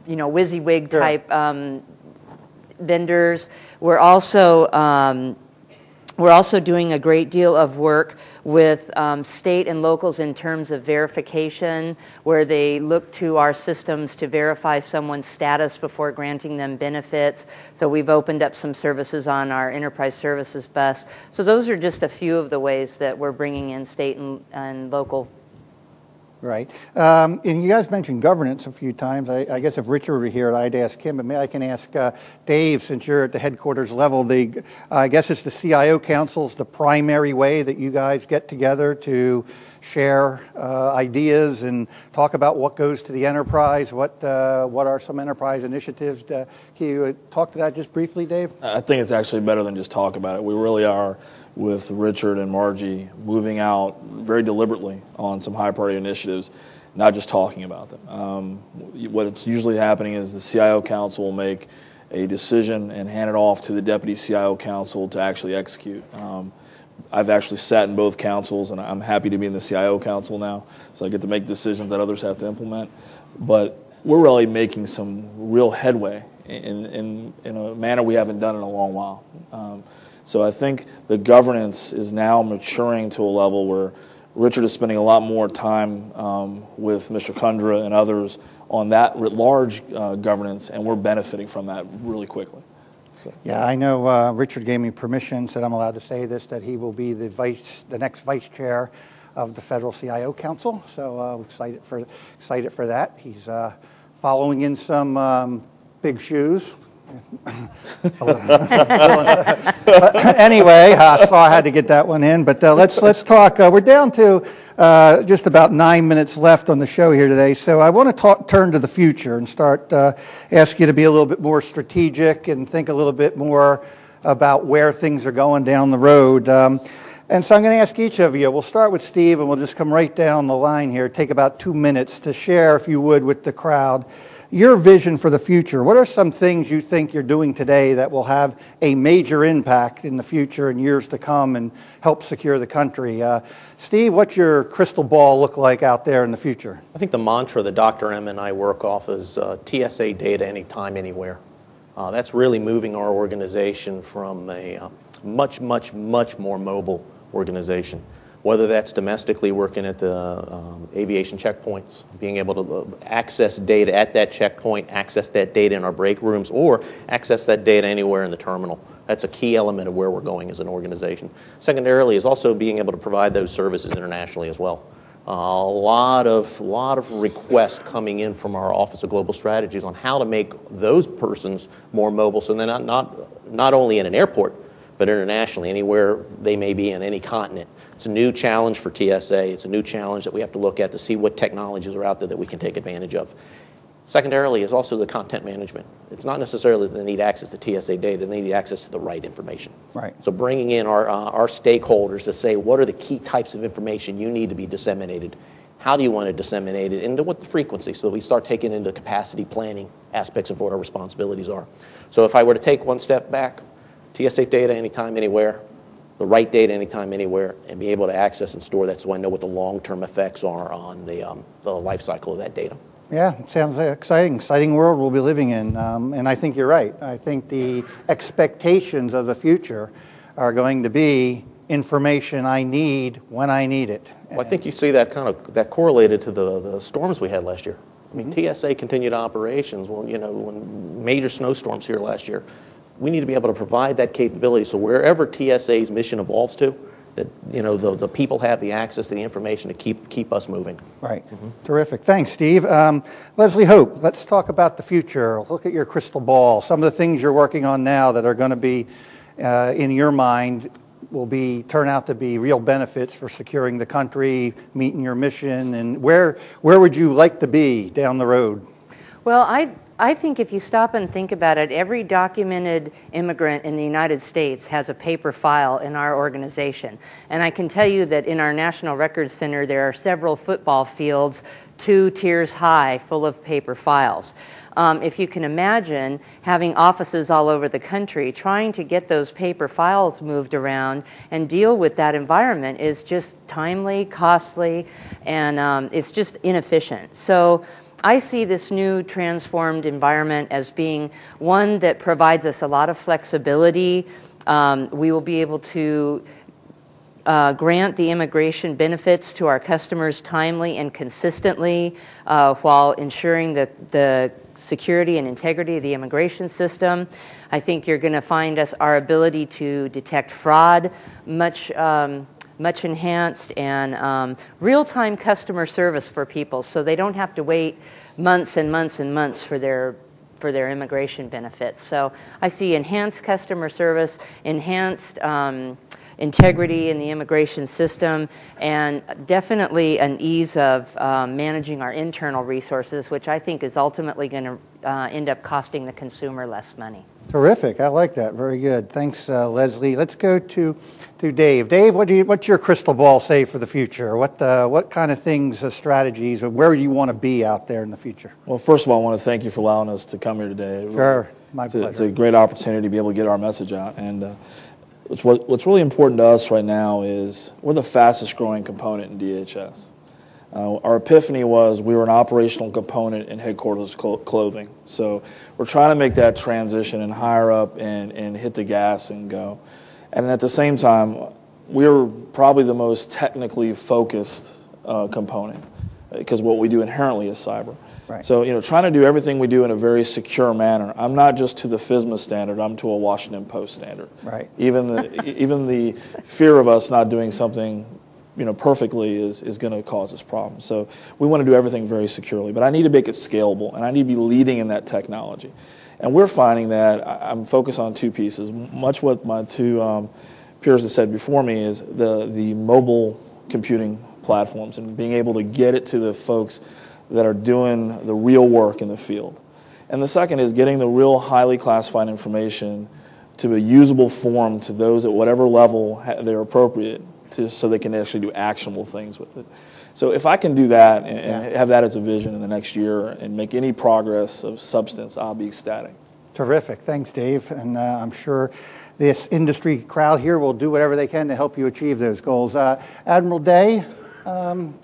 WYSIWYG type vendors. We're also doing a great deal of work with state and locals in terms of verification, where they look to our systems to verify someone's status before granting them benefits. So we've opened up some services on our enterprise services bus. So those are just a few of the ways that we're bringing in state and local. Right. And you guys mentioned governance a few times. I guess if Richard were here, I'd ask him, but maybe I can ask Dave, since you're at the headquarters level. I guess it's the CIO Council's the primary way that you guys get together to share ideas and talk about what goes to the enterprise, what are some enterprise initiatives. Can you talk to that just briefly, Dave? I think it's actually better than just talk about it. We really are, with Richard and Margie, moving out very deliberately on some high priority initiatives, not just talking about them. What's usually happening is the CIO Council will make a decision and hand it off to the Deputy CIO Council to actually execute. I've actually sat in both councils, and I'm happy to be in the CIO Council now, so I get to make decisions that others have to implement. But we're really making some real headway in a manner we haven't done in a long while. So I think the governance is now maturing to a level where Richard is spending a lot more time with Mr. Kundra and others on that large governance, and we're benefiting from that really quickly. So. Yeah, I know Richard gave me permission, said I'm allowed to say this, that he will be the next vice chair of the Federal CIO Council. So excited for that. He's following in some big shoes. But anyway, so I had to get that one in. But let's talk. We're down to just about 9 minutes left on the show here today. So I want to turn to the future and ask you to be a little bit more strategic and think a little bit more about where things are going down the road. And so I'm going to ask each of you. We'll start with Steve, and we'll just come right down the line here. Take about 2 minutes to share, if you would, with the crowd, your vision for the future. What are some things you think you're doing today that will have a major impact in the future and years to come and help secure the country? Steve, what's your crystal ball look like out there in the future? I think the mantra that Dr. M and I work off is TSA data anytime, anywhere. That's really moving our organization from a much more mobile organization. whether that's domestically working at the aviation checkpoints, being able to access data at that checkpoint, access that data in our break rooms, or access that data anywhere in the terminal. That's a key element of where we're going as an organization. Secondarily is also being able to provide those services internationally as well. A lot of requests coming in from our Office of Global Strategies on how to make those persons more mobile, so they're not only in an airport, but internationally, anywhere they may be in any continent. It's a new challenge for TSA. It's a new challenge that we have to look at to see what technologies are out there that we can take advantage of. Secondarily is also the content management. It's not necessarily that they need access to TSA data, they need access to the right information. Right. So bringing in our stakeholders to say, what are the key types of information you need to be disseminated? How do you want to disseminate it? And what the frequency, so that we start taking into capacity planning aspects of what our responsibilities are. So if I were to take one step back, TSA data anytime, anywhere, the right data anytime, anywhere, and be able to access and store that so I know what the long-term effects are on the life cycle of that data. Yeah, sounds exciting world we'll be living in, and I think you're right. I think the expectations of the future are going to be information I need when I need it. Well, I think you see that that correlated to the storms we had last year. I mean, TSA continued operations. Well, when major snowstorms here last year, we need to be able to provide that capability so wherever TSA's mission evolves to, that the people have the access to the information to keep us moving. Right. Terrific. Thanks, Steve. Leslie Hope, let's talk about the future. Look at your crystal ball. Some of the things you're working on now that are going to be, in your mind, will turn out to be real benefits for securing the country, meeting your mission, and where would you like to be down the road? Well, I think if you stop and think about it, every documented immigrant in the United States has a paper file in our organization. And I can tell you that in our National Records Center, there are several football fields 2 tiers high full of paper files. If you can imagine having offices all over the country, trying to get those paper files moved around and deal with that environment is just timely, costly, and it's just inefficient. So I see this new transformed environment as being one that provides us a lot of flexibility. We will be able to grant the immigration benefits to our customers timely and consistently while ensuring the security and integrity of the immigration system. I think you're going to find our ability to detect fraud much enhanced, and real-time customer service for people so they don't have to wait months and months and months for their immigration benefits. So I see enhanced customer service, enhanced integrity in the immigration system, and definitely an ease of managing our internal resources, which I think is ultimately going to end up costing the consumer less money. Terrific. I like that. Very good. Thanks, Leslie. Let's go to Dave. Dave, what's your crystal ball say for the future? What kind of things, strategies, or where do you want to be out there in the future? Well, first of all, I want to thank you for allowing us to come here today. Sure. My pleasure. It's a great opportunity to be able to get our message out. And what's really important to us right now is we're the fastest growing component in DHS. Our epiphany was we were an operational component in headquarters clothing. So we're trying to make that transition and hire up and hit the gas and go. And at the same time, we're probably the most technically focused component because what we do inherently is cyber. Right. So, trying to do everything we do in a very secure manner. I'm not just to the FSMA standard, I'm to a Washington Post standard. Right. Even the fear of us not doing something perfectly is going to cause us problems. So we want to do everything very securely, but I need to make it scalable, and I need to be leading in that technology. And we're finding that I'm focused on 2 pieces. Much what my 2 peers have said before me is the mobile computing platforms and being able to get it to the folks that are doing the real work in the field. And the second is getting the real highly classified information to a usable form to those at whatever level they're appropriate so they can actually do actionable things with it. So if I can do that and have that as a vision in the next year and make any progress of substance, I'll be ecstatic. Terrific. Thanks, Dave. And I'm sure this industry crowd here will do whatever they can to help you achieve those goals. Admiral Day,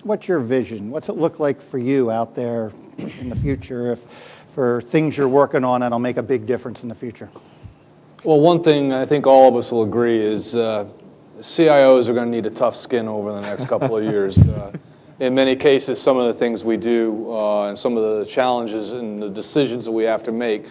what's your vision? What's it look like for you out there in the future for things you're working on that'll make a big difference in the future? Well, one thing I think all of us will agree is CIOs are going to need a tough skin over the next couple of years. In many cases, some of the things we do and some of the challenges and the decisions that we have to make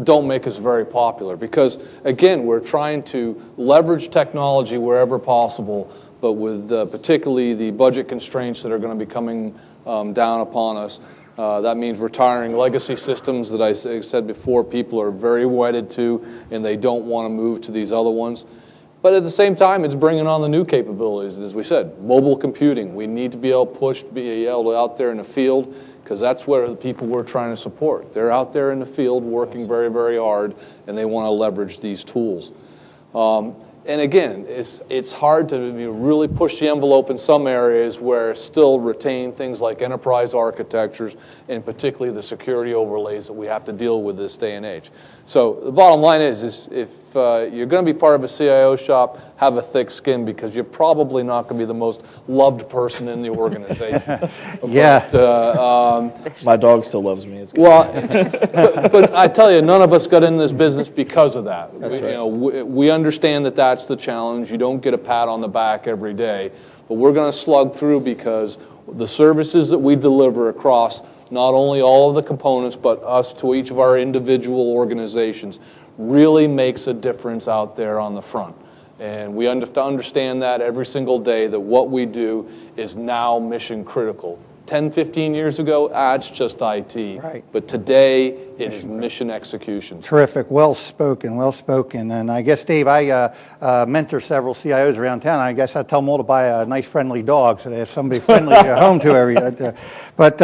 don't make us very popular because, again, we're trying to leverage technology wherever possible, but with particularly the budget constraints that are going to be coming down upon us. That means retiring legacy systems that I said before people are very wedded to and they don't want to move to these other ones. But at the same time, it's bringing on the new capabilities. As we said, mobile computing. We need to be able to push, be able to out there in the field because that's where the people we're trying to support. They're out there in the field working very, very hard and they want to leverage these tools. And again, it's hard to really push the envelope in some areas where still retain things like enterprise architectures and particularly the security overlays that we have to deal with this day and age. So the bottom line is if you're going to be part of a CIO shop, have a thick skin because you're probably not going to be the most loved person in the organization. Yeah. But, my dog still loves me. It's good. well, but I tell you, none of us got in this business because of that. That's right. We understand that that's the challenge. You don't get a pat on the back every day, but we're going to slug through because the services that we deliver across not only all of the components, but us to each of our individual organizations really makes a difference out there on the front. And we understand that every single day that what we do is now mission critical. 10, 15 years ago, it's just IT. Right. But today, it is mission execution. Terrific. Well spoken, well spoken. And I guess, Dave, I mentor several CIOs around town. I guess I tell them all to buy a nice, friendly dog so they have somebody friendly at home to every day. But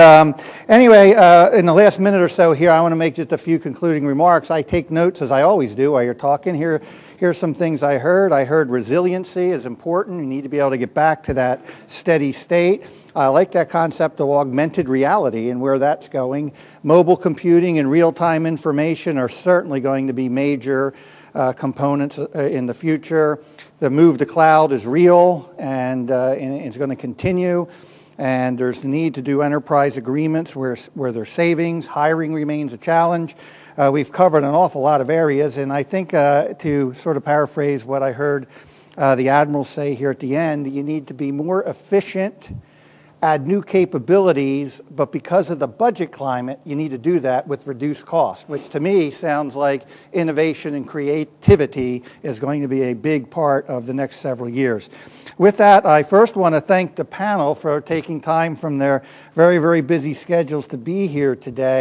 anyway, in the last minute or so here, I want to make just a few concluding remarks. I take notes, as I always do, while you're talking. Here's some things I heard. I heard resiliency is important. You need to be able to get back to that steady state. I like that concept of augmented reality and where that's going. Mobile computing and real-time information are certainly going to be major components in the future. The move to cloud is real and it's going to continue. And there's the need to do enterprise agreements where there's savings. Hiring remains a challenge. We've covered an awful lot of areas, and I think to sort of paraphrase what I heard the Admiral say here at the end, you need to be more efficient, add new capabilities, but because of the budget climate, you need to do that with reduced cost, which to me sounds like innovation and creativity is going to be a big part of the next several years. With that, I first want to thank the panel for taking time from their very, very busy schedules to be here today.